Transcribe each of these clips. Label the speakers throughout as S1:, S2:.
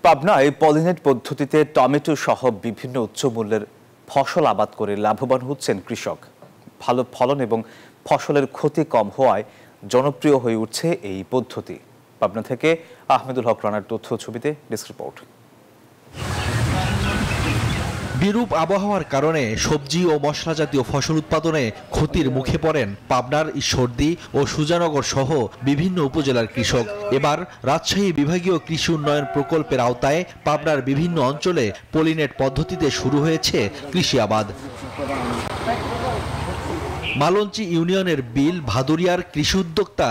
S1: পাবনায় পলিনেট পদ্ধতিতে টমেটো সহ বিভিন্ন উচ্চ মূল্যের ফসল আবাদ করে লাভবান হচ্ছেন কৃষক। ভালো ফলন এবং ফসলের ক্ষতি কম হওয়ায় জনপ্রিয় হয়ে উঠছে এই পদ্ধতি। পাবনা থেকে আহমেদুল হক রানার তথ্য ছবিতে ডেস্ক রিপোর্ট।
S2: বিরূপ আবহাওয়ার কারণে সবজি ও মশলা জাতীয় ফসল উৎপাদনে ক্ষতির মুখে পড়েন পাবনার ঈশ্বরদী ও সুজানগর সহ বিভিন্ন উপজেলার কৃষক। এবার রাজশাহী বিভাগীয় কৃষি উন্নয়ন প্রকল্পের আওতায় পাবনার বিভিন্ন অঞ্চলে পলিনেট পদ্ধতিতে শুরু হয়েছে কৃষি আবাদ। মালঞ্চি ইউনিয়নের বিল ভাদুরিয়ার কৃষি উদ্যোক্তা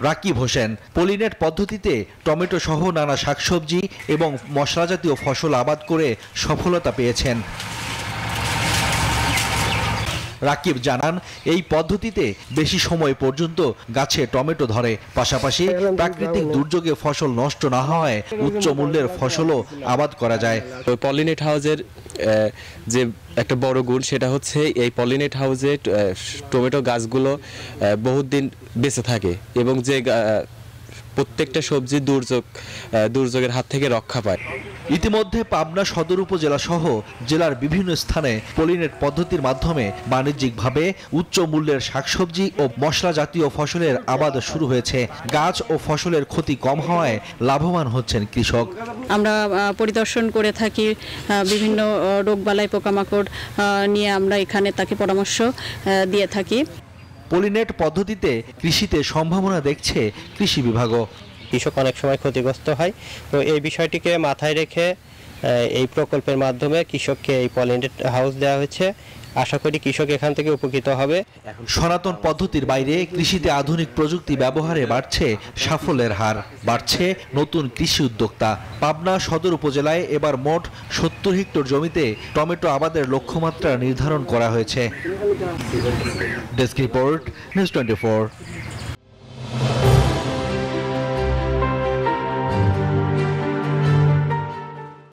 S2: রাকিব হোসেন পলিনেট পদ্ধতিতে টমেটো সহ নানা শাকসবজি এবং মশলা জাতীয় ফসল আবাদ করে সফলতা পেয়েছেন। রাকিব জানান, এই পদ্ধতিতে বেশি সময় পর্যন্ত গাছে টমেটো ধরে, পাশাপাশি প্রাকৃতিক দুর্যোগে ফসল নষ্ট না হওয়ায় উচ্চ মূল্যের ফসলও আবাদ করা যায়।
S3: পলিনেট হাউসের যে একটা বড় গুণ সেটা হচ্ছে এই পলিনেট হাউসে টমেটো গাছগুলো বহুত দিন বেঁচে থাকে এবং যে প্রত্যেকটা সবজি দুর্যোগের হাত থেকে রক্ষা পায়।
S2: ইতিমধ্যে পাবনা সদর উপজেলা সহ জেলার বিভিন্ন স্থানে পলিনেট পদ্ধতির মাধ্যমে বাণিজ্যিকভাবে উচ্চ মূল্যের শাকসবজি ও মশলা জাতীয় ফসলের আবাদ শুরু হয়েছে। গাছ ও ফসলের ক্ষতি কম হওয়ায় লাভবান হচ্ছেন কৃষক।
S4: আমরা পরিদর্শন করে থাকি, বিভিন্ন রোগবালাই পোকামাকড় নিয়ে আমরা এখানে তাকে পরামর্শ দিয়ে থাকি।
S2: পলিনেট পদ্ধতিতে কৃষিতে সম্ভাবনা দেখছে কৃষি বিভাগও।
S5: কৃষক অনেক সময় ক্ষতিগ্রস্ত হয়, তো এই বিষয়টিকে মাথায় রেখে এই প্রকল্পের মাধ্যমে কৃষককে এই পলিনেট হাউস দেওয়া হয়েছে। আশা করি কৃষক এখান থেকে উপকৃত হবে।
S2: সনাতন পদ্ধতির বাইরে কৃষিতে আধুনিক প্রযুক্তি ব্যবহারে বাড়ছে সাফল্যের হার, বাড়ছে নতুন কৃষি উদ্যোক্তা। পাবনা সদর উপজেলায় এবার মোট 70 হেক্টর জমিতে টমেটো আবাদের লক্ষ্যমাত্রা নির্ধারণ করা হয়েছে। Desk report, news 24।